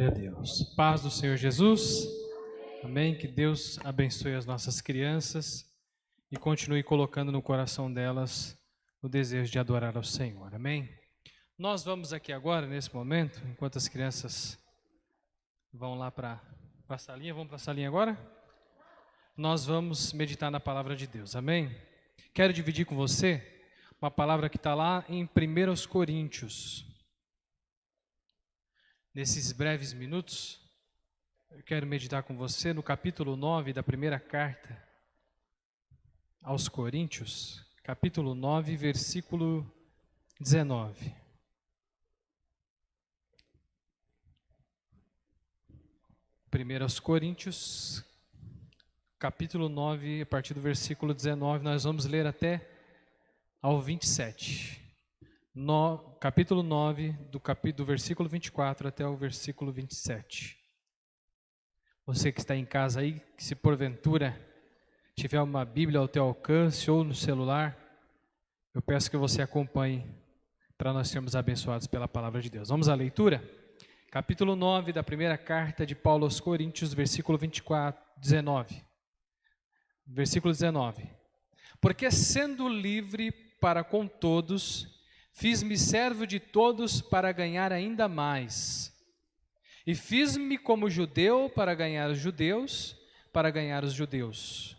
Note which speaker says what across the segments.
Speaker 1: Glória a Deus. Paz do Senhor Jesus. Amém. Que Deus abençoe as nossas crianças e continue colocando no coração delas o desejo de adorar ao Senhor. Amém. Nós vamos aqui agora, nesse momento, enquanto as crianças vão lá para a salinha, vamos para a salinha agora? Nós vamos meditar na palavra de Deus. Amém. Quero dividir com você uma palavra que está lá em 1 Coríntios. Nesses breves minutos, eu quero meditar com você no capítulo 9 da primeira carta aos Coríntios, capítulo 9, versículo 19. Primeiro aos Coríntios, capítulo 9, a partir do versículo 19, nós vamos ler até ao 27. Capítulo 9, do versículo 24 até o versículo 27. Você que está em casa aí, que se porventura tiver uma Bíblia ao teu alcance ou no celular, eu peço que você acompanhe para nós sermos abençoados pela palavra de Deus. Vamos à leitura? Capítulo 9 da primeira carta de Paulo aos Coríntios, versículo 19. Versículo 19. Porque sendo livre para com todos, fiz-me servo de todos para ganhar ainda mais. E fiz-me como judeu para ganhar os judeus, para ganhar os judeus.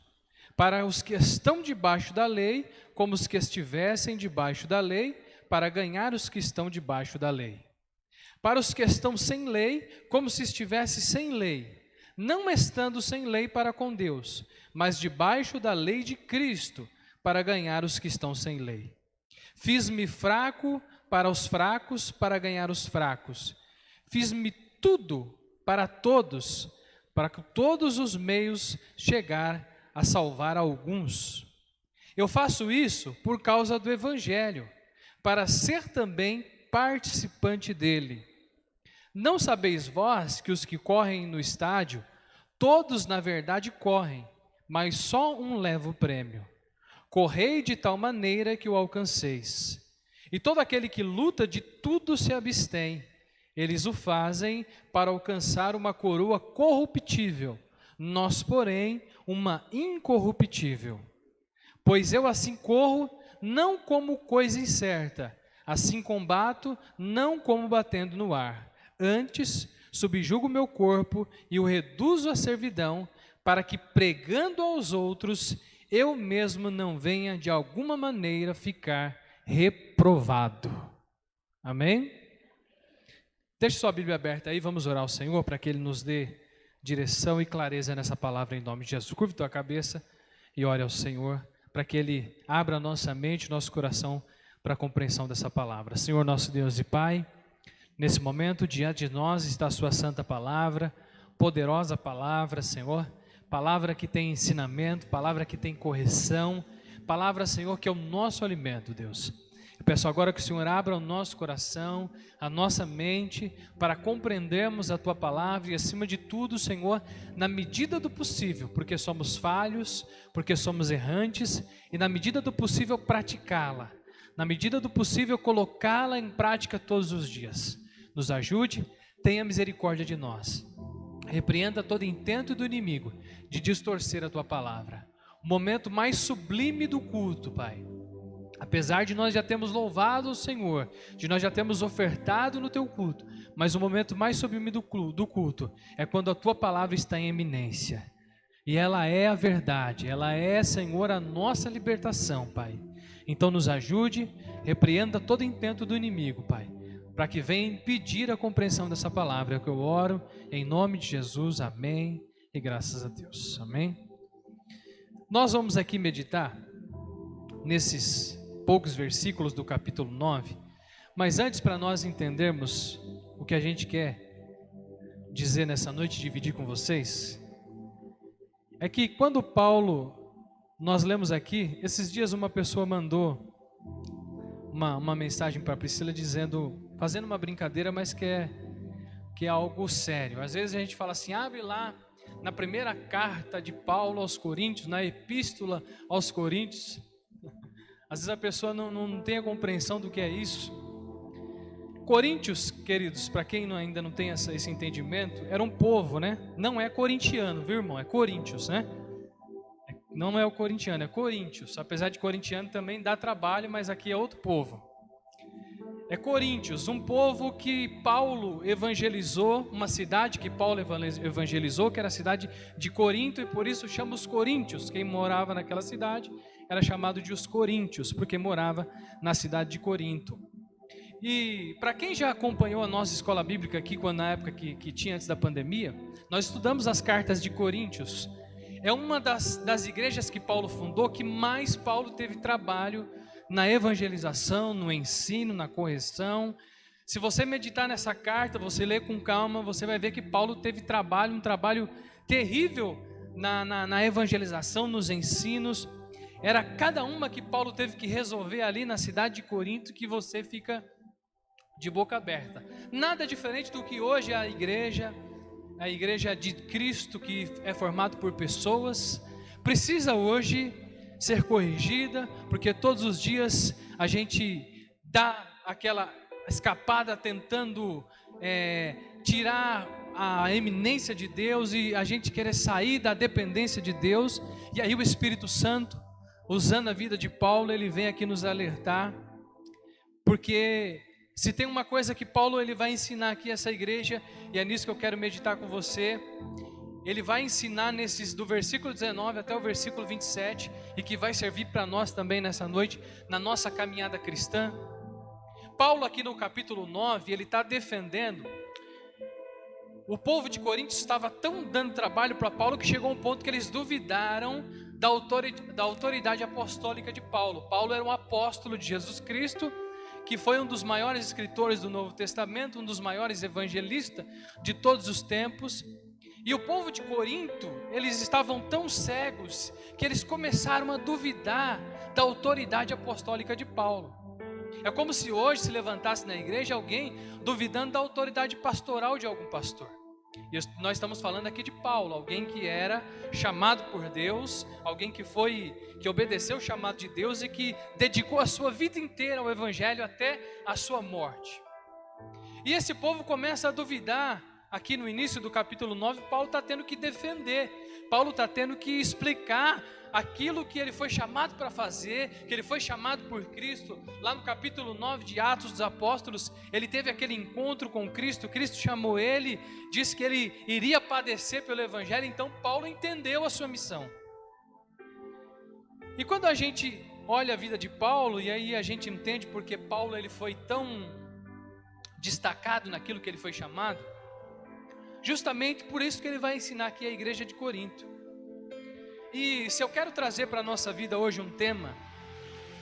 Speaker 1: Para os que estão debaixo da lei, como os que estivessem debaixo da lei, para ganhar os que estão debaixo da lei. Para os que estão sem lei, como se estivesse sem lei, não estando sem lei para com Deus, mas debaixo da lei de Cristo, para ganhar os que estão sem lei. Fiz-me fraco para os fracos, para ganhar os fracos. Fiz-me tudo para todos, para que todos os meios chegar a salvar alguns. Eu faço isso por causa do Evangelho, para ser também participante dele. Não sabeis vós que os que correm no estádio, todos na verdade correm, mas só um leva o prêmio. Correi de tal maneira que o alcanceis. E todo aquele que luta de tudo se abstém. Eles o fazem para alcançar uma coroa corruptível, nós, porém, uma incorruptível. Pois eu assim corro, não como coisa incerta, assim combato, não como batendo no ar. Antes, subjugo meu corpo e o reduzo à servidão, para que, pregando aos outros, eu mesmo não venha de alguma maneira ficar reprovado. Amém? Deixe sua Bíblia aberta aí, vamos orar ao Senhor para que Ele nos dê direção e clareza nessa palavra em nome de Jesus. Curve tua cabeça e ore ao Senhor para que Ele abra a nossa mente, nosso coração para a compreensão dessa palavra. Senhor nosso Deus e Pai, nesse momento diante de nós está a sua santa palavra, poderosa palavra, Senhor, palavra que tem ensinamento, palavra que tem correção, palavra, Senhor, que é o nosso alimento, Deus. Eu peço agora que o Senhor abra o nosso coração, a nossa mente, para compreendermos a Tua palavra e, acima de tudo, Senhor, na medida do possível, porque somos falhos, porque somos errantes, e na medida do possível praticá-la, na medida do possível colocá-la em prática todos os dias. Nos ajude, tenha misericórdia de nós. Repreenda todo intento do inimigo de distorcer a Tua palavra. O momento mais sublime do culto, Pai. Apesar de nós já termos louvado o Senhor, de nós já termos ofertado no Teu culto, mas o momento mais sublime do culto é quando a Tua palavra está em eminência. E ela é a verdade, ela é, Senhor, a nossa libertação, Pai. Então nos ajude, repreenda todo intento do inimigo, Pai, para que venha impedir a compreensão dessa palavra. É o que eu oro, em nome de Jesus, amém, e graças a Deus, amém. Nós vamos aqui meditar nesses poucos versículos do capítulo 9, mas antes, para nós entendermos o que a gente quer dizer nessa noite, dividir com vocês, é que quando nós lemos aqui, esses dias uma pessoa mandou uma mensagem para a Priscila fazendo uma brincadeira, mas que é algo sério. Às vezes a gente fala assim, abre lá na primeira carta de Paulo aos Coríntios, na epístola aos Coríntios. Às vezes a pessoa não tem a compreensão do que é isso. Coríntios, queridos, para quem ainda não tem esse entendimento, era um povo, né? Não é corintiano, viu, irmão? É Coríntios, né? Não é o corintiano, é Coríntios. Apesar de corintiano também dá trabalho, mas aqui é outro povo. É Coríntios, um povo que Paulo evangelizou, uma cidade que Paulo evangelizou, que era a cidade de Corinto, e por isso chama os coríntios. Quem morava naquela cidade era chamado de os coríntios, porque morava na cidade de Corinto. E para quem já acompanhou a nossa escola bíblica aqui, na época que tinha antes da pandemia, nós estudamos as cartas de Coríntios. É uma das igrejas que Paulo fundou, que mais Paulo teve trabalho na evangelização, no ensino, na correção. Se você meditar nessa carta, você ler com calma, você vai ver que Paulo teve trabalho, um trabalho terrível na evangelização, nos ensinos. Era cada uma que Paulo teve que resolver ali na cidade de Corinto, que você fica de boca aberta. Nada diferente do que hoje a igreja de Cristo, que é formada por pessoas, precisa hoje ser corrigida, porque todos os dias a gente dá aquela escapada tentando tirar a eminência de Deus, e a gente querer sair da dependência de Deus. E aí o Espírito Santo, usando a vida de Paulo, ele vem aqui nos alertar, porque se tem uma coisa que Paulo ele vai ensinar aqui a essa igreja, e é nisso que eu quero meditar com você. Ele vai ensinar do versículo 19 até o versículo 27, e que vai servir para nós também nessa noite, na nossa caminhada cristã. Paulo aqui no capítulo 9, ele está defendendo. O povo de Corinto estava tão dando trabalho para Paulo, que chegou um ponto que eles duvidaram da autoridade apostólica de Paulo. Paulo era um apóstolo de Jesus Cristo, que foi um dos maiores escritores do Novo Testamento, um dos maiores evangelistas de todos os tempos. E o povo de Corinto, eles estavam tão cegos que eles começaram a duvidar da autoridade apostólica de Paulo. É como se hoje se levantasse na igreja alguém duvidando da autoridade pastoral de algum pastor. E nós estamos falando aqui de Paulo, alguém que era chamado por Deus, alguém que obedeceu o chamado de Deus e que dedicou a sua vida inteira ao evangelho até a sua morte. E esse povo começa a duvidar. Aqui no início do capítulo 9, Paulo está tendo que defender, Paulo está tendo que explicar aquilo que ele foi chamado para fazer, que ele foi chamado por Cristo. Lá no capítulo 9 de Atos dos Apóstolos, ele teve aquele encontro com Cristo, Cristo chamou ele, disse que ele iria padecer pelo Evangelho, então Paulo entendeu a sua missão. E quando a gente olha a vida de Paulo, e aí a gente entende porque Paulo ele foi tão destacado naquilo que ele foi chamado, justamente por isso que ele vai ensinar aqui a igreja de Corinto. E se eu quero trazer para a nossa vida hoje um tema,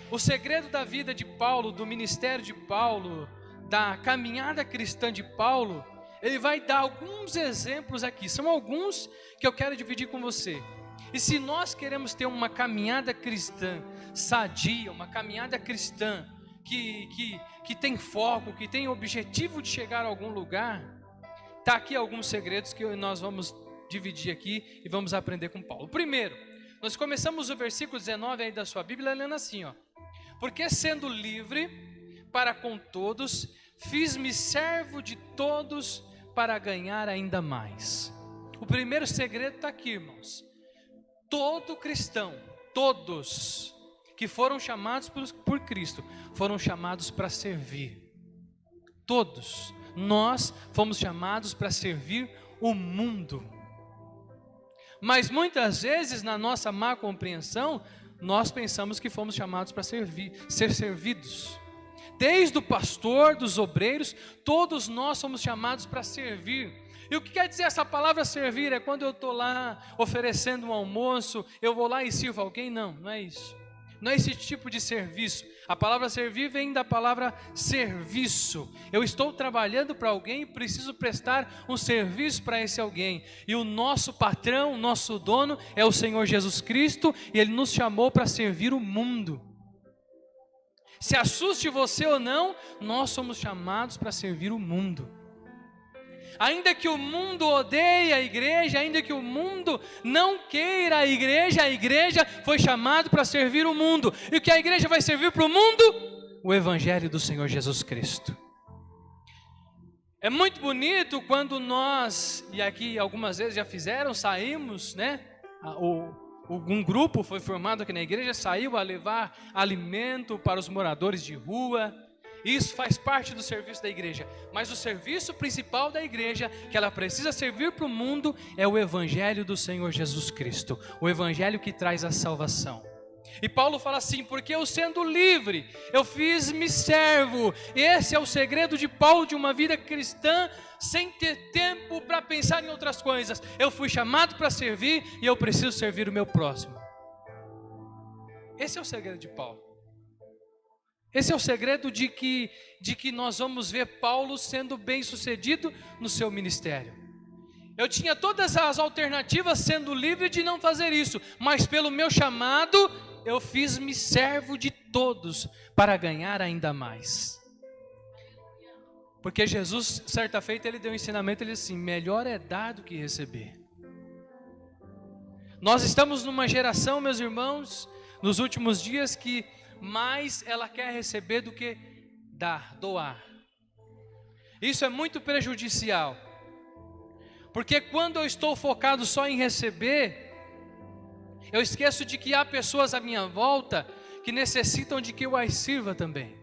Speaker 1: o segredo da vida de Paulo, do ministério de Paulo, da caminhada cristã de Paulo, ele vai dar alguns exemplos aqui, são alguns que eu quero dividir com você. E se nós queremos ter uma caminhada cristã sadia, uma caminhada cristã que tem foco, que tem objetivo de chegar a algum lugar, está aqui alguns segredos que nós vamos dividir aqui e vamos aprender com Paulo. Primeiro, nós começamos o versículo 19 aí da sua Bíblia, lendo assim, ó: porque sendo livre para com todos, fiz-me servo de todos para ganhar ainda mais. O primeiro segredo está aqui, irmãos. Todo cristão, todos que foram chamados por Cristo, foram chamados para servir. Todos. Nós fomos chamados para servir o mundo. Mas muitas vezes, na nossa má compreensão, nós pensamos que fomos chamados para ser servidos. Desde o pastor, dos obreiros, todos nós somos chamados para servir. E o que quer dizer essa palavra servir? É quando eu estou lá oferecendo um almoço, eu vou lá e sirvo alguém? Não, não é isso. Não é esse tipo de serviço. A palavra servir vem da palavra serviço. Eu estou trabalhando para alguém e preciso prestar um serviço para esse alguém. E o nosso patrão, o nosso dono é o Senhor Jesus Cristo, e Ele nos chamou para servir o mundo. Se assuste você ou não, nós somos chamados para servir o mundo. Ainda que o mundo odeie a igreja, ainda que o mundo não queira a igreja foi chamada para servir o mundo. E o que a igreja vai servir para o mundo? O Evangelho do Senhor Jesus Cristo. É muito bonito quando nós, e aqui algumas vezes já fizeram, saímos, né? Um grupo foi formado aqui na igreja, saiu a levar alimento para os moradores de rua. Isso faz parte do serviço da igreja. Mas o serviço principal da igreja, que ela precisa servir para o mundo, é o evangelho do Senhor Jesus Cristo. O evangelho que traz a salvação. E Paulo fala assim: porque eu sendo livre, eu fiz-me servo. Esse é o segredo de Paulo de uma vida cristã, sem ter tempo para pensar em outras coisas. Eu fui chamado para servir e eu preciso servir o meu próximo. Esse é o segredo de Paulo. Esse é o segredo de que nós vamos ver Paulo sendo bem sucedido no seu ministério. Eu tinha todas as alternativas sendo livre de não fazer isso, mas pelo meu chamado, eu fiz-me servo de todos para ganhar ainda mais. Porque Jesus, certa feita, ele deu um ensinamento, ele disse assim: melhor é dar do que receber. Nós estamos numa geração, meus irmãos, nos últimos dias, que mais ela quer receber do que dar, doar. Isso é muito prejudicial. Porque quando eu estou focado só em receber, eu esqueço de que há pessoas à minha volta que necessitam de que eu as sirva também.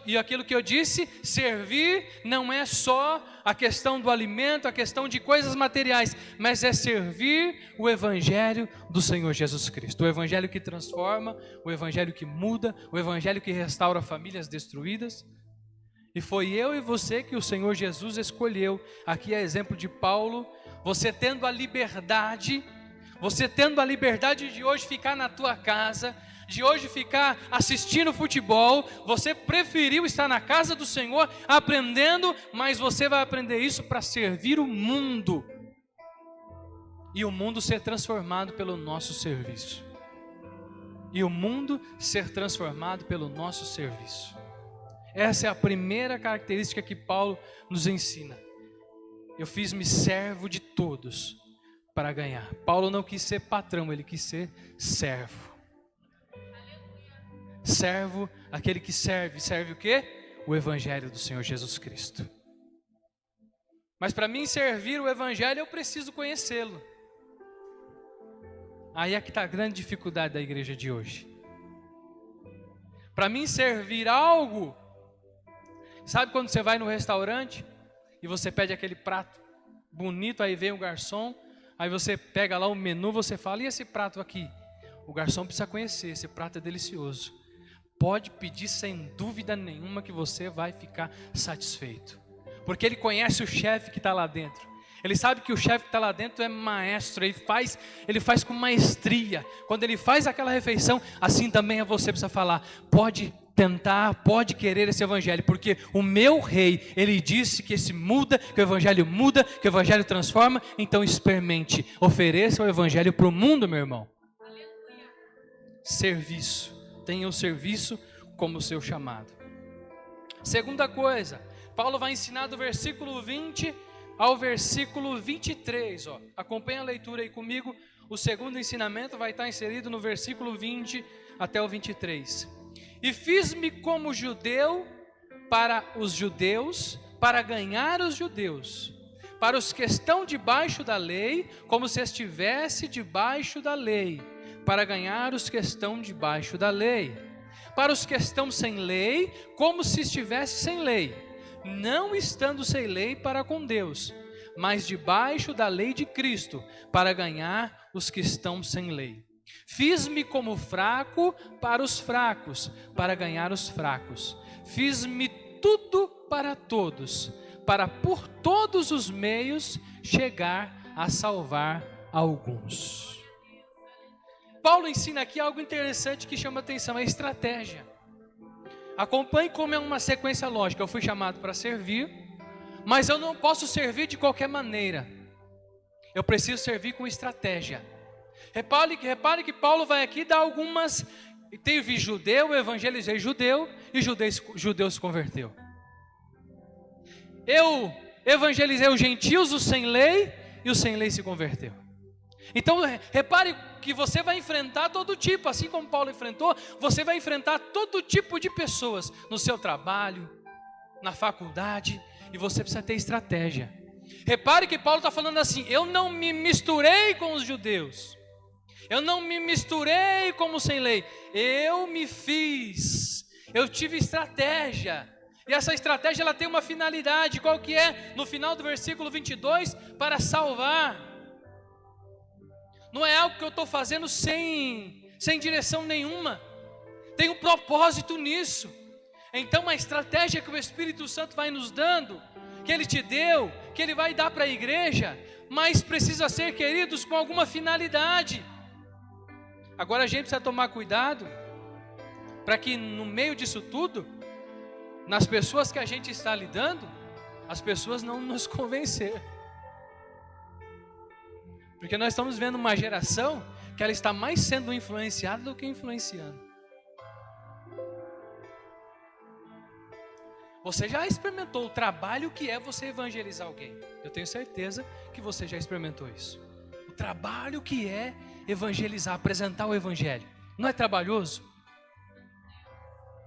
Speaker 1: E aquilo que eu disse, servir não é só a questão do alimento, a questão de coisas materiais, mas é servir o evangelho do Senhor Jesus Cristo. O evangelho que transforma, o evangelho que muda, o evangelho que restaura famílias destruídas. E foi eu e você que o Senhor Jesus escolheu. Aqui é exemplo de Paulo. Você tendo a liberdade de hoje ficar na tua casa, de hoje ficar assistindo futebol, você preferiu estar na casa do Senhor aprendendo, mas você vai aprender isso para servir o mundo. E o mundo ser transformado pelo nosso serviço. Essa é a primeira característica que Paulo nos ensina. Eu fiz-me servo de todos para ganhar. Paulo não quis ser patrão, ele quis ser servo. Servo, aquele que serve. Serve o quê? O evangelho do Senhor Jesus Cristo. Mas para mim servir o evangelho, eu preciso conhecê-lo. Aí é que está a grande dificuldade da igreja de hoje. Para mim servir algo, sabe quando você vai no restaurante e você pede aquele prato bonito, aí vem o garçom, aí você pega lá o menu, você fala: e esse prato aqui? O garçom precisa conhecer, esse prato é delicioso. Pode pedir sem dúvida nenhuma que você vai ficar satisfeito. Porque ele conhece o chefe que está lá dentro. Ele sabe que o chefe que está lá dentro é maestro, ele faz com maestria. Quando ele faz aquela refeição, assim também é você precisa falar: pode tentar, pode querer esse evangelho, porque o meu rei, ele disse que esse muda, que o evangelho muda, que o evangelho transforma. Então experimente, ofereça o evangelho para o mundo, meu irmão. Serviço, tenha o serviço como seu chamado. Segunda coisa, Paulo vai ensinar do versículo 20 ao versículo 23, ó. Acompanha a leitura aí comigo. O segundo ensinamento vai estar inserido no versículo 20 até o 23. E fiz-me como judeu para os judeus, para ganhar os judeus. Para os que estão debaixo da lei, como se estivesse debaixo da lei, para ganhar os que estão debaixo da lei. Para os que estão sem lei, como se estivesse sem lei, não estando sem lei para com Deus, mas debaixo da lei de Cristo, para ganhar os que estão sem lei. Fiz-me como fraco para os fracos, para ganhar os fracos. Fiz-me tudo para todos, para por todos os meios chegar a salvar alguns. Paulo ensina aqui algo interessante que chama atenção, é estratégia. Acompanhe como é uma sequência lógica. Eu fui chamado para servir, mas eu não posso servir de qualquer maneira. Eu preciso servir com estratégia. Repare que Paulo vai aqui dar algumas... Teve judeu, eu evangelizei judeu, e judeu se converteu. Eu evangelizei os gentios, os sem lei, e o sem lei se converteu. Então repare que você vai enfrentar todo tipo, assim como Paulo enfrentou, você vai enfrentar todo tipo de pessoas no seu trabalho, na faculdade, e você precisa ter estratégia. Repare que Paulo está falando assim: eu não me misturei com os judeus, eu não me misturei como sem lei, eu tive estratégia. E essa estratégia ela tem uma finalidade, qual que é? No final do versículo 22, para salvar. Não é algo que eu estou fazendo sem direção nenhuma, tem um propósito nisso. Então a estratégia que o Espírito Santo vai nos dando, que Ele te deu, que Ele vai dar para a igreja, mas precisa ser, queridos, com alguma finalidade. Agora a gente precisa tomar cuidado, para que no meio disso tudo, nas pessoas que a gente está lidando, as pessoas não nos convencer. Porque nós estamos vendo uma geração que ela está mais sendo influenciada do que influenciando. Você já experimentou o trabalho que é você evangelizar alguém? Eu tenho certeza que você já experimentou isso. O trabalho que é evangelizar, apresentar o evangelho. Não é trabalhoso?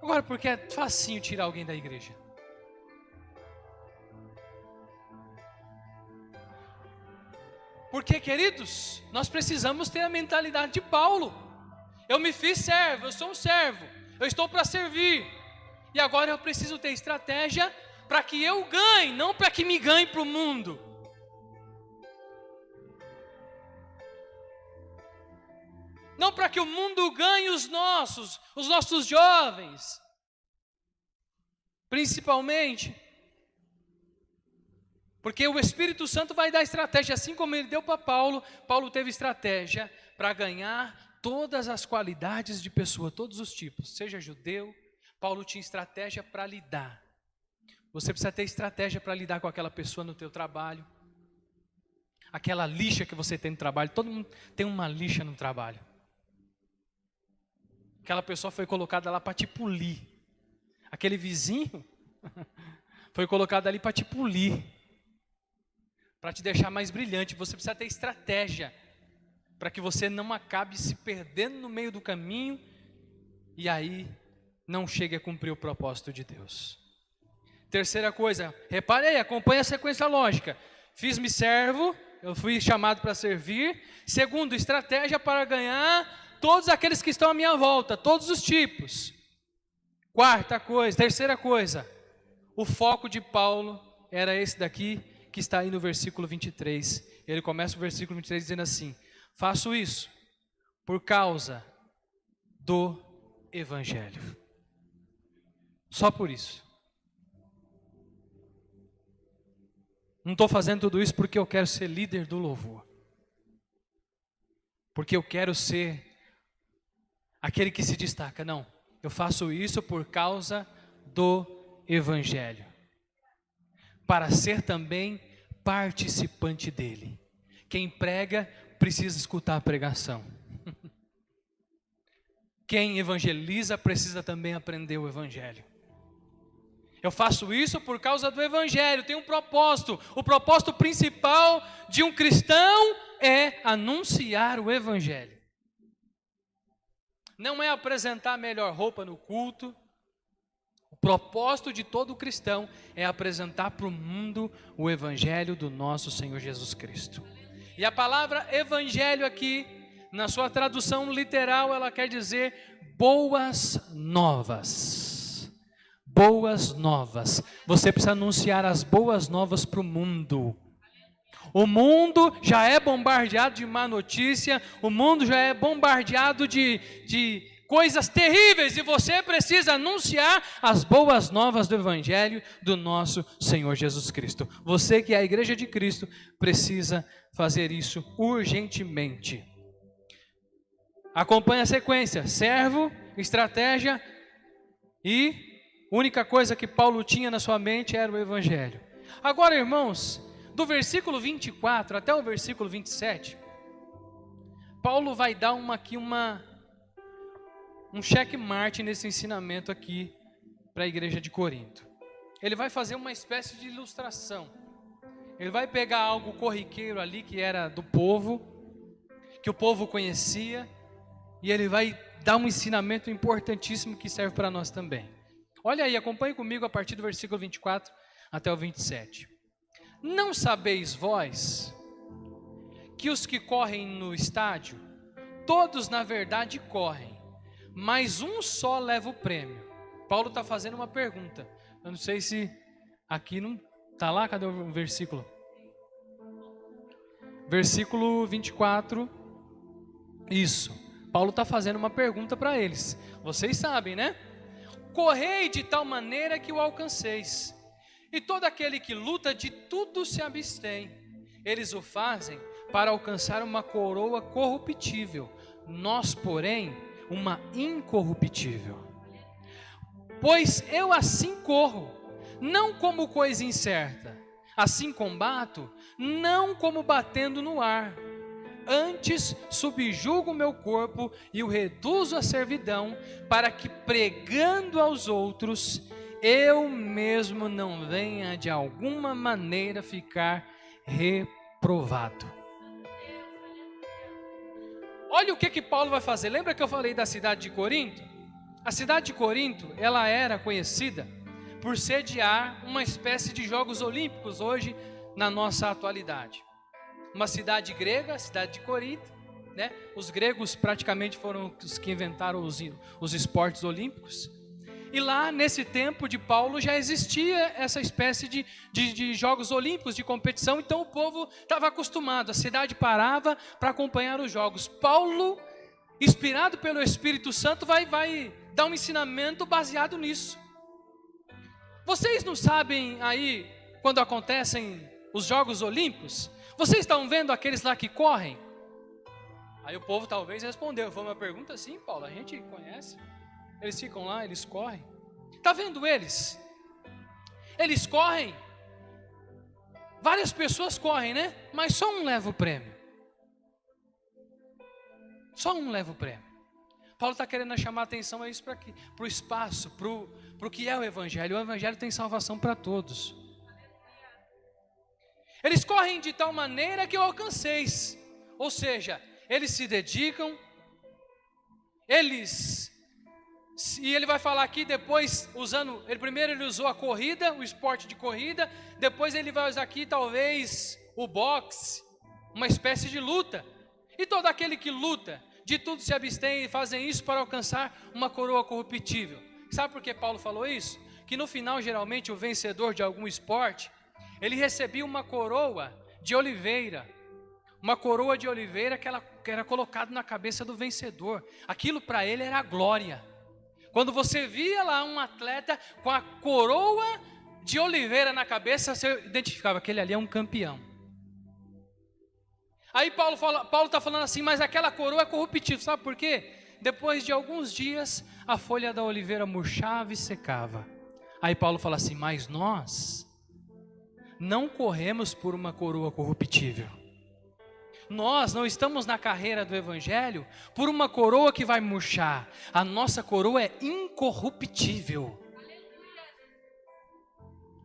Speaker 1: Agora, porque é facinho tirar alguém da igreja? Porque, queridos, nós precisamos ter a mentalidade de Paulo. Eu me fiz servo, eu sou um servo, eu estou para servir. E agora eu preciso ter estratégia para que eu ganhe, não para que me ganhe para o mundo. Não para que o mundo ganhe os nossos jovens. Principalmente. Porque o Espírito Santo vai dar estratégia, assim como ele deu para Paulo. Paulo teve estratégia para ganhar todas as qualidades de pessoa, todos os tipos, seja judeu. Paulo tinha estratégia para lidar. Você precisa ter estratégia para lidar com aquela pessoa no teu trabalho. Aquela lixa que você tem no trabalho, todo mundo tem uma lixa no trabalho. Aquela pessoa foi colocada lá para te polir. Aquele vizinho foi colocado ali para te polir, para te deixar mais brilhante. Você precisa ter estratégia para que você não acabe se perdendo no meio do caminho e aí não chegue a cumprir o propósito de Deus. Terceira coisa, repare aí, acompanha a sequência lógica. Fiz-me servo, eu fui chamado para servir. Segundo, estratégia para ganhar todos aqueles que estão à minha volta, todos os tipos. Terceira coisa, o foco de Paulo era esse daqui, que está aí no versículo 23. Ele começa o versículo 23 dizendo assim: faço isso por causa do Evangelho. Só por isso. Não estou fazendo tudo isso porque eu quero ser líder do louvor. Porque eu quero ser aquele que se destaca. Não, eu faço isso por causa do Evangelho. Para ser também participante dele. Quem prega precisa escutar a pregação. Quem evangeliza precisa também aprender o Evangelho. Eu faço isso por causa do Evangelho, tem um propósito. O propósito principal de um cristão é anunciar o Evangelho. Não é apresentar a melhor roupa no culto. O propósito de todo cristão é apresentar para o mundo o Evangelho do nosso Senhor Jesus Cristo. E a palavra Evangelho aqui, na sua tradução literal, ela quer dizer boas novas. Boas novas. Você precisa anunciar as boas novas para o mundo. O mundo já é bombardeado de má notícia, o mundo já é bombardeado de coisas terríveis, e você precisa anunciar as boas novas do Evangelho do nosso Senhor Jesus Cristo. Você que é a igreja de Cristo precisa fazer isso urgentemente. Acompanhe a sequência: servo, estratégia e única coisa que Paulo tinha na sua mente era o Evangelho. Agora, irmãos, do versículo 24 até o versículo 27, Paulo vai dar um checkmate nesse ensinamento aqui para a igreja de Corinto. Ele vai fazer uma espécie de ilustração. Ele vai pegar algo corriqueiro ali que era do povo, que o povo conhecia, e ele vai dar um ensinamento importantíssimo que serve para nós também. Olha aí, acompanhe comigo a partir do versículo 24 até o 27. Não sabeis vós que os que correm no estádio, todos na verdade correm, mas um só leva o prêmio. Paulo está fazendo uma pergunta. Eu não sei se aqui não está lá, cadê o versículo? Versículo 24. Isso. Paulo está fazendo uma pergunta para eles. Vocês sabem, né? Correi de tal maneira que o alcanceis. E todo aquele que luta de tudo se abstém. Eles o fazem para alcançar uma coroa corruptível. Nós, porém, uma incorruptível. Pois eu assim corro, não como coisa incerta. Assim combato, não como batendo no ar. Antes subjugo o meu corpo e o reduzo à servidão, para que pregando aos outros, eu mesmo não venha de alguma maneira ficar reprovado. Olha o que Paulo vai fazer. Lembra que eu falei da cidade de Corinto? A cidade de Corinto, ela era conhecida por sediar uma espécie de Jogos Olímpicos hoje na nossa atualidade. Uma cidade grega, a cidade de Corinto, né? Os gregos praticamente foram os que inventaram os esportes olímpicos. E lá nesse tempo de Paulo já existia essa espécie de Jogos Olímpicos, de competição, então o povo estava acostumado, a cidade parava para acompanhar os jogos. Paulo, inspirado pelo Espírito Santo, vai dar um ensinamento baseado nisso. Vocês não sabem aí, quando acontecem os Jogos Olímpicos, vocês estão vendo aqueles lá que correm? Aí o povo talvez respondeu, foi uma pergunta assim, Paulo, a gente conhece. Eles ficam lá, eles correm. Está vendo eles? Eles correm. Várias pessoas correm, né? Mas só um leva o prêmio. Só um leva o prêmio. Paulo está querendo chamar a atenção a isso para o espaço, para o que é o Evangelho. O Evangelho tem salvação para todos. Eles correm de tal maneira que eu alcanceis. Ou seja, eles se dedicam, e ele vai falar aqui depois, primeiro ele usou a corrida, o esporte de corrida, depois ele vai usar aqui talvez o boxe, uma espécie de luta. E todo aquele que luta, de tudo se abstém e fazem isso para alcançar uma coroa corruptível. Sabe por que Paulo falou isso? Que no final, geralmente, o vencedor de algum esporte, ele recebia uma coroa de oliveira. Uma coroa de oliveira que era colocada na cabeça do vencedor. Aquilo para ele era a glória. Quando você via lá um atleta com a coroa de oliveira na cabeça, você identificava que aquele ali é um campeão. Aí Paulo está falando assim, mas aquela coroa é corruptível, sabe por quê? Depois de alguns dias, a folha da oliveira murchava e secava. Aí Paulo fala assim, mas nós não corremos por uma coroa corruptível. Nós não estamos na carreira do Evangelho por uma coroa que vai murchar. A nossa coroa é incorruptível.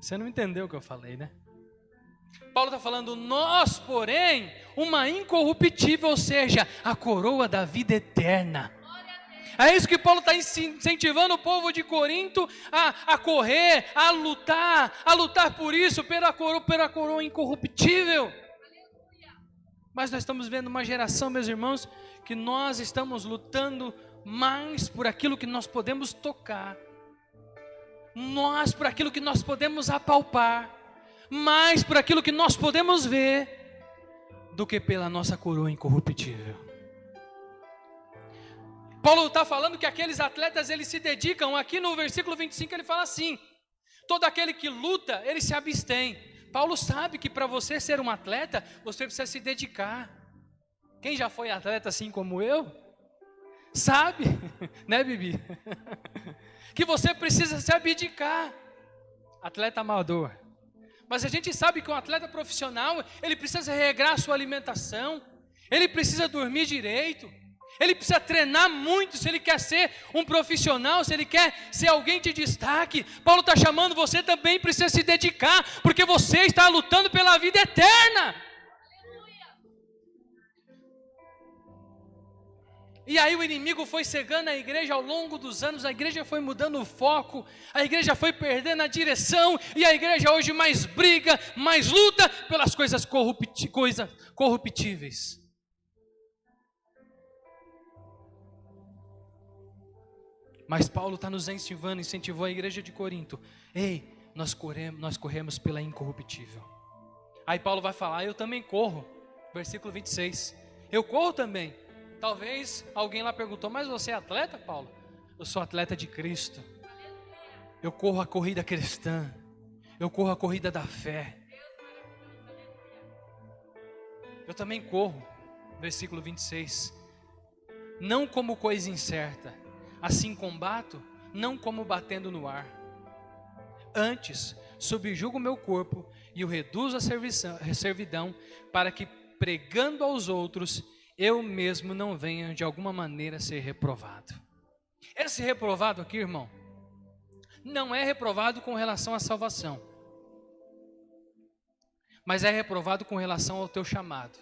Speaker 1: Você não entendeu o que eu falei, né? Paulo está falando, nós, porém, uma incorruptível, ou seja, a coroa da vida eterna. É isso que Paulo está incentivando o povo de Corinto a correr, a lutar por isso, pela coroa incorruptível. Mas nós estamos vendo uma geração, meus irmãos, que nós estamos lutando mais por aquilo que nós podemos tocar, por aquilo que nós podemos apalpar, mais por aquilo que nós podemos ver, do que pela nossa coroa incorruptível. Paulo está falando que aqueles atletas, eles se dedicam, aqui no versículo 25 ele fala assim, todo aquele que luta, ele se abstém. Paulo sabe que para você ser um atleta, você precisa se dedicar. Quem já foi atleta assim como eu, sabe, né, Bibi? Que você precisa se abdicar. Atleta amador. Mas a gente sabe que um atleta profissional, ele precisa regrar a sua alimentação, ele precisa dormir direito, ele precisa treinar muito se ele quer ser um profissional, se ele quer ser alguém de destaque. Paulo está chamando, você também precisa se dedicar, porque você está lutando pela vida eterna. E aí o inimigo foi cegando a igreja ao longo dos anos, a igreja foi mudando o foco, a igreja foi perdendo a direção, e a igreja hoje mais briga, mais luta pelas coisas corruptíveis. Mas Paulo está nos incentivou a igreja de Corinto. Ei, nós corremos pela incorruptível. Aí Paulo vai falar, eu também corro. Versículo 26. Eu corro também. Talvez alguém lá perguntou, mas você é atleta, Paulo? Eu sou atleta de Cristo. Eu corro a corrida cristã. Eu corro a corrida da fé. Eu também corro. Versículo 26. Não como coisa incerta. Assim combato, não como batendo no ar. Antes, subjugo o meu corpo e o reduzo à servidão, para que, pregando aos outros, eu mesmo não venha de alguma maneira ser reprovado. Esse reprovado aqui, irmão, não é reprovado com relação à salvação, mas é reprovado com relação ao teu chamado.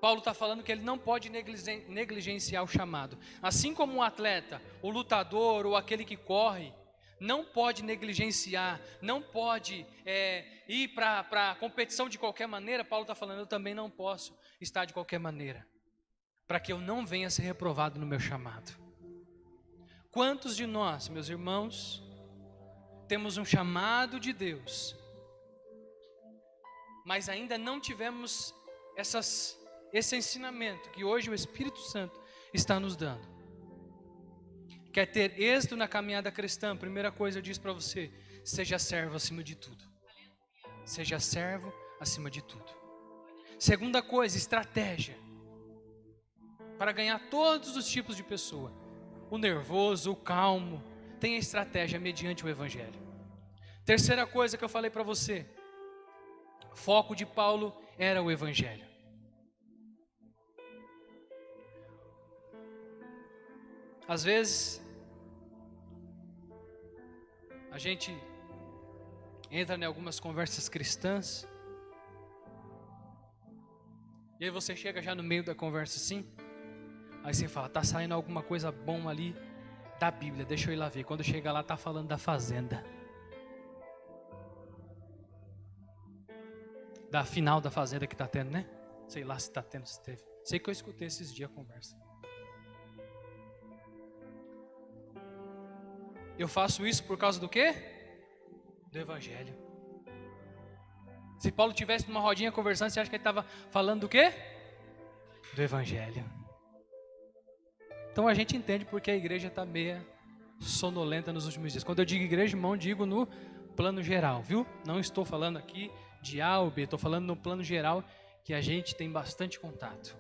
Speaker 1: Paulo está falando que ele não pode negligenciar o chamado. Assim como um atleta, o lutador ou aquele que corre, não pode negligenciar, não pode ir para a competição de qualquer maneira. Paulo está falando, eu também não posso estar de qualquer maneira, para que eu não venha ser reprovado no meu chamado. Quantos de nós, meus irmãos, temos um chamado de Deus, mas ainda não tivemos esse ensinamento que hoje o Espírito Santo está nos dando? Quer ter êxito na caminhada cristã? Primeira coisa eu disse para você, seja servo acima de tudo. Seja servo acima de tudo. Segunda coisa, estratégia. Para ganhar todos os tipos de pessoa. O nervoso, o calmo, tenha estratégia mediante o Evangelho. Terceira coisa que eu falei para você, foco de Paulo era o Evangelho. Às vezes, a gente entra em algumas conversas cristãs, e aí você chega já no meio da conversa assim, aí você fala, tá saindo alguma coisa bom ali da Bíblia, deixa eu ir lá ver. Quando chega lá, tá falando da fazenda. Da final da fazenda que tá tendo, né? Sei lá se tá tendo, se teve. Sei que eu escutei esses dias a conversa. Eu faço isso por causa do quê? Do Evangelho. Se Paulo tivesse numa rodinha conversando, você acha que ele estava falando do quê? Do Evangelho. Então a gente entende porque a igreja está meia sonolenta nos últimos dias. Quando eu digo igreja, irmão, digo no plano geral, viu? Não estou falando aqui de A ou B, estou falando no plano geral que a gente tem bastante contato.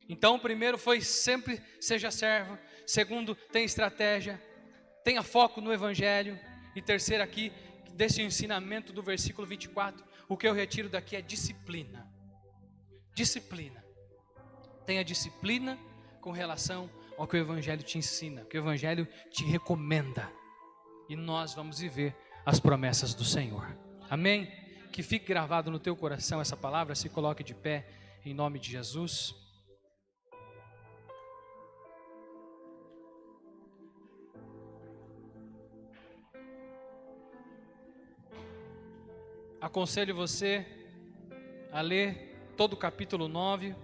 Speaker 1: Então o primeiro foi sempre seja servo. Segundo, tem estratégia. Tenha foco no Evangelho. E terceiro aqui, desse ensinamento do versículo 24, o que eu retiro daqui é disciplina. Disciplina. Tenha disciplina com relação ao que o Evangelho te ensina, que o Evangelho te recomenda. E nós vamos viver as promessas do Senhor. Amém? Que fique gravado no teu coração essa palavra, se coloque de pé em nome de Jesus. Aconselho você a ler todo o capítulo 9.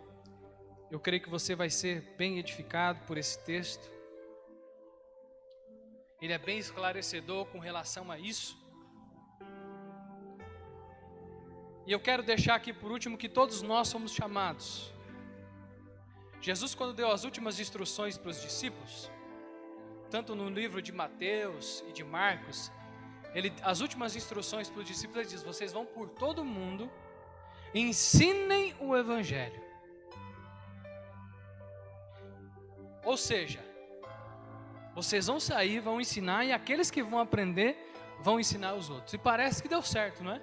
Speaker 1: Eu creio que você vai ser bem edificado por esse texto. Ele é bem esclarecedor com relação a isso. E eu quero deixar aqui por último que todos nós somos chamados. Jesus, quando deu as últimas instruções para os discípulos, tanto no livro de Mateus e de Marcos, as últimas instruções para os discípulos, ele diz, vocês vão por todo o mundo, ensinem o Evangelho. Ou seja, vocês vão sair, vão ensinar, e aqueles que vão aprender, vão ensinar os outros. E parece que deu certo, não é?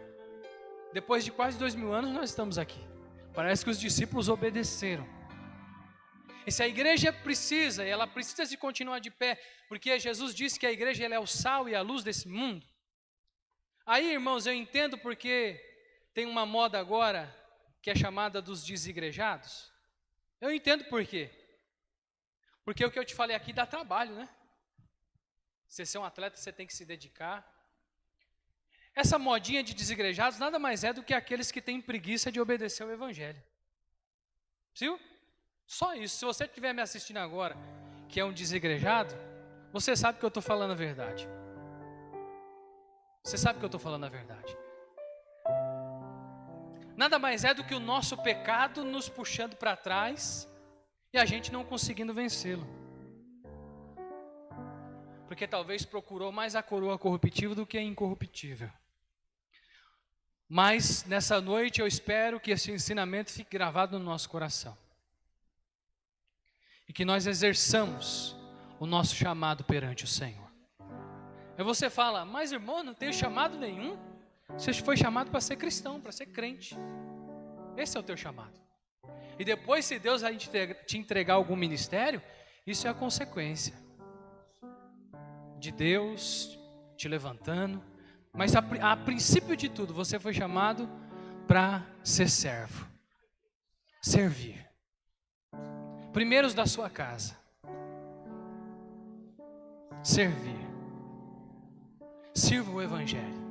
Speaker 1: Depois de quase 2000 anos nós estamos aqui. Parece que os discípulos obedeceram. E se a igreja precisa, e ela precisa de continuar de pé, porque Jesus disse que a igreja ela é o sal e a luz desse mundo. Aí, irmãos, eu entendo porque tem uma moda agora que é chamada dos desigrejados. Eu entendo por quê. Porque o que eu te falei aqui dá trabalho, né? Você ser um atleta, você tem que se dedicar. Essa modinha de desigrejados nada mais é do que aqueles que têm preguiça de obedecer ao Evangelho. Viu? Só isso. Se você estiver me assistindo agora, que é um desigrejado, você sabe que eu estou falando a verdade. Você sabe que eu estou falando a verdade. Nada mais é do que o nosso pecado nos puxando para trás e a gente não conseguindo vencê-lo. Porque talvez procurou mais a coroa corruptível do que a incorruptível. Mas nessa noite eu espero que esse ensinamento fique gravado no nosso coração. E que nós exerçamos o nosso chamado perante o Senhor. Aí você fala, mas irmão, não tenho chamado nenhum. Você foi chamado para ser cristão, para ser crente. Esse é o teu chamado. E depois, se Deus vai te entregar algum ministério, isso é a consequência de Deus te levantando. Mas a princípio de tudo, você foi chamado para ser servo. Servir. Primeiros da sua casa. Servir. Sirva o Evangelho.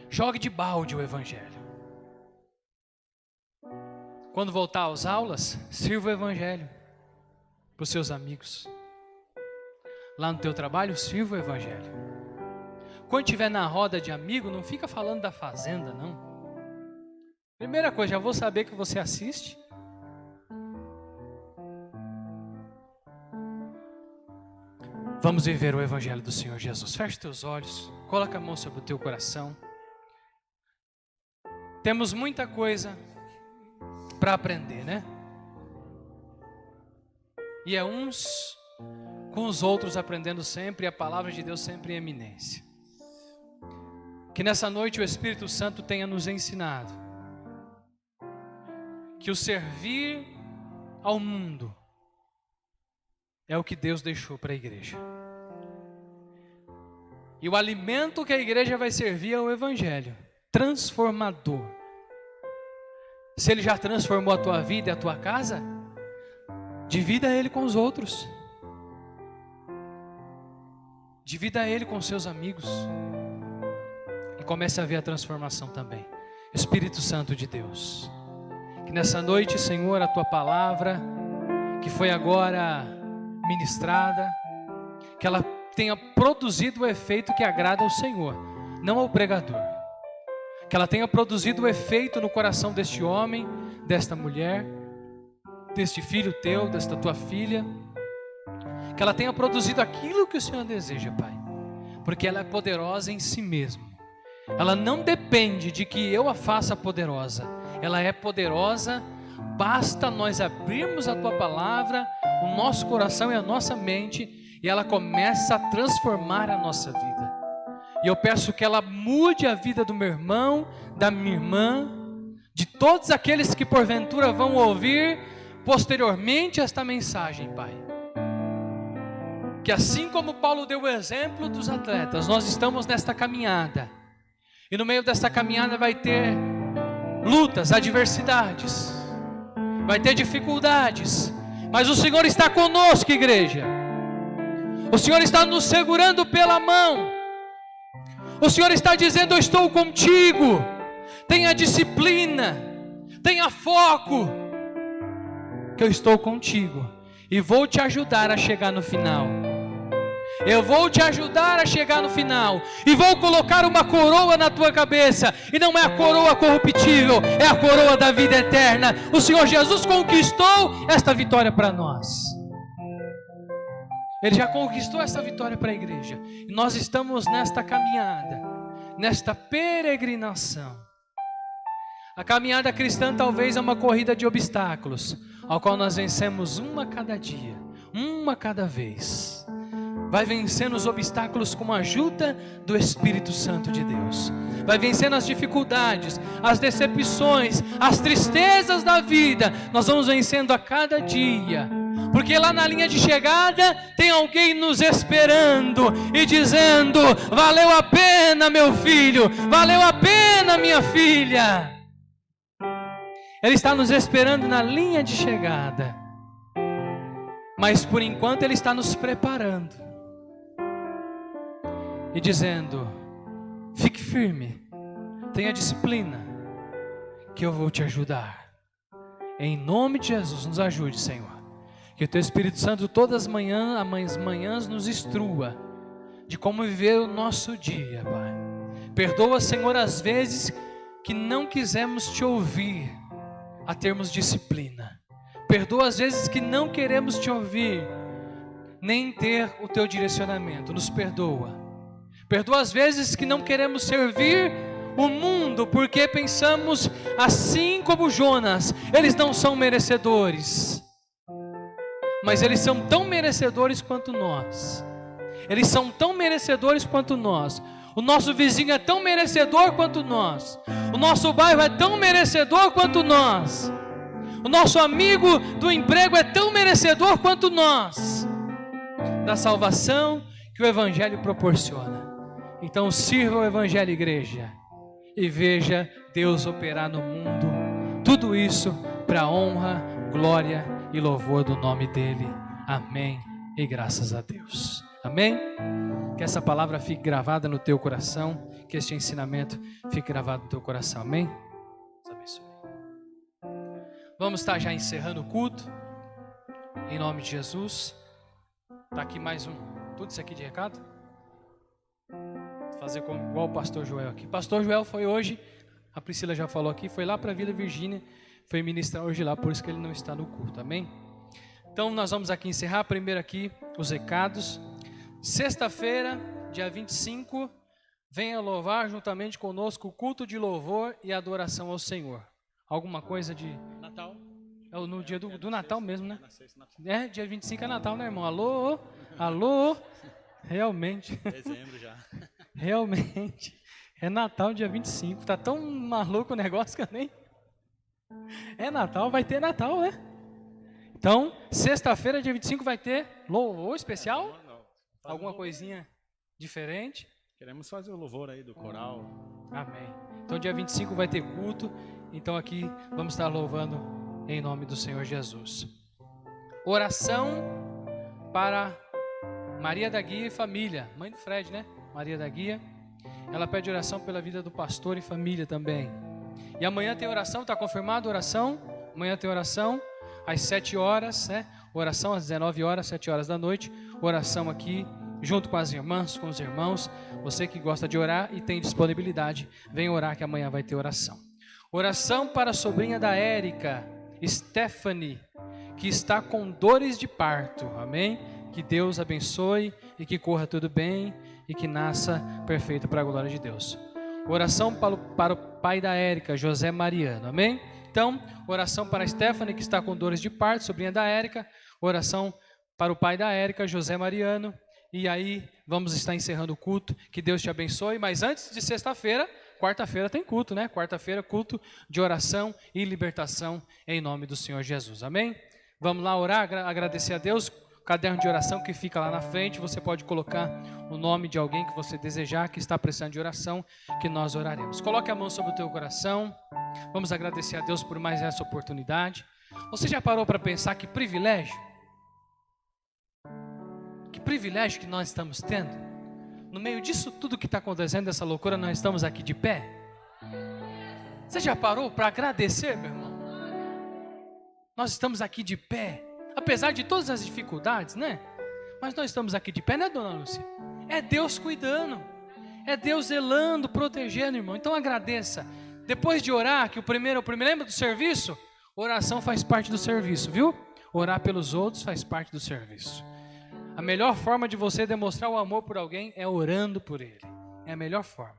Speaker 1: Jogue de balde o Evangelho. Quando voltar às aulas, sirva o Evangelho para os seus amigos. Lá no teu trabalho, sirva o Evangelho. Quando estiver na roda de amigo, não fica falando da fazenda, não. Primeira coisa, já vou saber que você assiste. Vamos viver o Evangelho do Senhor Jesus. Feche teus olhos, coloca a mão sobre o teu coração. Temos muita coisa para aprender, né? E é uns com os outros aprendendo sempre, e a palavra de Deus sempre em eminência. Que nessa noite o Espírito Santo tenha nos ensinado que o servir ao mundo é o que Deus deixou para a igreja. E o alimento que a igreja vai servir é o Evangelho, transformador. Se ele já transformou a tua vida e a tua casa, divida ele com os outros. Divida ele com seus amigos. E comece a ver a transformação também. Espírito Santo de Deus, que nessa noite, Senhor, a tua palavra, que foi agora ministrada, que ela tenha produzido o efeito que agrada ao Senhor, não ao pregador. Que ela tenha produzido o efeito no coração deste homem, desta mulher, deste filho teu, desta tua filha. Que ela tenha produzido aquilo que o Senhor deseja, Pai. Porque ela é poderosa em si mesma. Ela não depende de que eu a faça poderosa. Ela é poderosa, basta nós abrirmos a tua palavra, o nosso coração e a nossa mente, e ela começa a transformar a nossa vida. E eu peço que ela mude a vida do meu irmão, da minha irmã, de todos aqueles que porventura vão ouvir posteriormente esta mensagem, Pai. Que assim como Paulo deu o exemplo dos atletas, nós estamos nesta caminhada. E no meio desta caminhada vai ter lutas, adversidades, vai ter dificuldades. Mas o Senhor está conosco, igreja. O Senhor está nos segurando pela mão. O Senhor está dizendo, eu estou contigo. Tenha disciplina, tenha foco, que eu estou contigo e vou te ajudar a chegar no final. Eu vou te ajudar a chegar no final e vou colocar uma coroa na tua cabeça, e não é a coroa corruptível, é a coroa da vida eterna. O Senhor Jesus conquistou esta vitória para nós. Ele já conquistou essa vitória para a igreja. E nós estamos nesta caminhada, nesta peregrinação. A caminhada cristã talvez é uma corrida de obstáculos, ao qual nós vencemos uma a cada dia, uma a cada vez. Vai vencendo os obstáculos com a ajuda do Espírito Santo de Deus. Vai vencendo as dificuldades, as decepções, as tristezas da vida. Nós vamos vencendo a cada dia. Porque lá na linha de chegada tem alguém nos esperando e dizendo, valeu a pena, meu filho, valeu a pena, minha filha. Ele está nos esperando na linha de chegada. Mas por enquanto Ele está nos preparando. E dizendo: fique firme, tenha disciplina, que eu vou te ajudar. Em nome de Jesus, nos ajude, Senhor. Que o Teu Espírito Santo todas as manhãs nos instrua de como viver o nosso dia, Pai. Perdoa, Senhor, as vezes que não quisemos Te ouvir a termos disciplina. Perdoa as vezes que não queremos Te ouvir, nem ter o Teu direcionamento. Nos perdoa. Perdoa as vezes que não queremos servir o mundo, porque pensamos assim como Jonas, eles não são merecedores. Mas eles são tão merecedores quanto nós. Eles são tão merecedores quanto nós. O nosso vizinho é tão merecedor quanto nós. O nosso bairro é tão merecedor quanto nós. O nosso amigo do emprego é tão merecedor quanto nós. Da salvação que o Evangelho proporciona. Então sirva o Evangelho, igreja. E veja Deus operar no mundo. Tudo isso para a honra, glória e louvor do nome dEle. Amém. E graças a Deus. Amém? Que essa palavra fique gravada no teu coração. Que este ensinamento fique gravado no teu coração. Amém? Deus abençoe. Vamos estar já encerrando o culto. Em nome de Jesus. Está aqui mais um. Tudo isso aqui de recado? Vou fazer igual o pastor Joel aqui. Pastor Joel foi hoje, a Priscila já falou aqui, foi lá para a Vila Virgínia. Foi ministrar hoje lá, por isso que ele não está no culto. Amém? Então nós vamos aqui encerrar. Primeiro aqui os recados. Sexta-feira, dia 25, venha louvar juntamente conosco o culto de louvor e adoração ao Senhor. Alguma coisa de...
Speaker 2: Natal.
Speaker 1: É no dia do Natal mesmo, né? É, dia 25 é Natal, né, irmão? Alô? Alô? Realmente.
Speaker 2: Dezembro já.
Speaker 1: Realmente. É Natal, dia 25. Tá tão maluco o negócio que eu nem... É Natal, vai ter Natal, né? Então, sexta-feira, dia 25, vai ter louvor especial? Alguma coisinha diferente?
Speaker 2: Queremos fazer o louvor aí do coral.
Speaker 1: Amém. Então, dia 25 vai ter culto. Então, aqui vamos estar louvando em nome do Senhor Jesus. Oração para Maria da Guia e família. Mãe do Fred, né? Maria da Guia. Ela pede oração pela vida do pastor e família também. E amanhã tem oração, está confirmado a oração? Amanhã tem oração às 7 horas, né? Oração às 19 horas, 7 horas da noite. Oração aqui, junto com as irmãs, com os irmãos. Você que gosta de orar e tem disponibilidade, vem orar que amanhã vai ter oração. Oração para a sobrinha da Érica, Stephanie, que está com dores de parto. Amém? Que Deus abençoe e que corra tudo bem e que nasça perfeito para a glória de Deus. Oração para o pai da Érica, José Mariano. Amém? Então, oração para a Stephanie, que está com dores de parto, sobrinha da Érica. Oração para o pai da Érica, José Mariano. E aí, vamos estar encerrando o culto. Que Deus te abençoe. Mas antes de sexta-feira, quarta-feira tem culto, né? Quarta-feira, culto de oração e libertação em nome do Senhor Jesus. Amém? Vamos lá orar, agradecer a Deus. Caderno de oração que fica lá na frente, você pode colocar o nome de alguém que você desejar, que está precisando de oração, que nós oraremos. Coloque a mão sobre o teu coração. Vamos agradecer a Deus por mais essa oportunidade. Você já parou para pensar que privilégio? Que privilégio que nós estamos tendo? No meio disso tudo que está acontecendo, dessa loucura, nós estamos aqui de pé. Você já parou para agradecer, meu irmão? Nós estamos aqui de pé. Apesar de todas as dificuldades, né? Mas nós estamos aqui de pé, né, dona Lúcia? É Deus cuidando. É Deus zelando, protegendo, irmão. Então agradeça. Depois de orar, que o primeiro lembra do serviço? Oração faz parte do serviço, viu? Orar pelos outros faz parte do serviço. A melhor forma de você demonstrar o amor por alguém é orando por ele. É a melhor forma.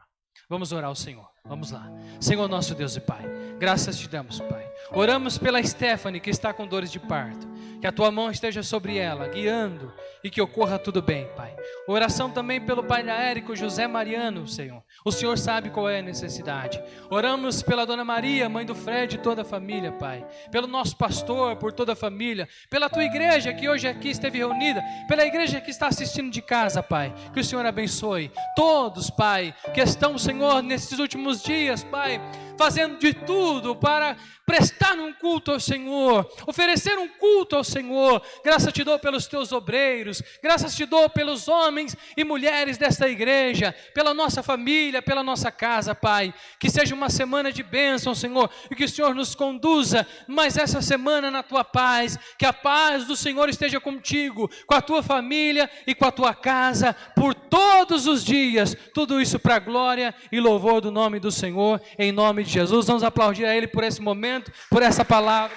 Speaker 1: Vamos orar ao Senhor. Vamos lá. Senhor nosso Deus e Pai, graças te damos, Pai. Oramos pela Stephanie, que está com dores de parto. Que a tua mão esteja sobre ela, guiando, e que ocorra tudo bem, Pai. Oração também pelo pai da Érica, José Mariano, Senhor. O Senhor sabe qual é a necessidade. Oramos pela dona Maria, mãe do Fred e toda a família, Pai. Pelo nosso pastor, por toda a família. Pela tua igreja que hoje aqui esteve reunida. Pela igreja que está assistindo de casa, Pai. Que o Senhor abençoe todos, Pai, que estão, Senhor, nesses últimos dias, Pai, fazendo de tudo para prestar um culto ao Senhor, oferecer um culto ao Senhor. Graças te dou pelos teus obreiros, graças te dou pelos homens e mulheres desta igreja, pela nossa família, pela nossa casa, Pai. Que seja uma semana de bênção, Senhor, e que o Senhor nos conduza mais essa semana na tua paz, que a paz do Senhor esteja contigo, com a tua família e com a tua casa, por todos os dias, tudo isso para a glória e louvor do nome do Senhor, em nome de Jesus. Vamos aplaudir a Ele por esse momento, por essa palavra.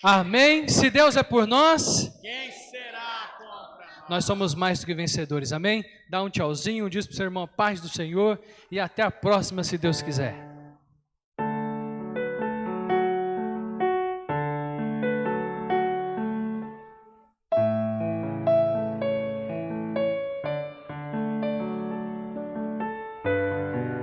Speaker 1: Amém. Se Deus é por nós,
Speaker 2: Quem será contra nós?
Speaker 1: Nós somos mais do que vencedores. Amém. Dá um tchauzinho, diz para o seu irmão, paz do Senhor, e até a próxima, se Deus quiser.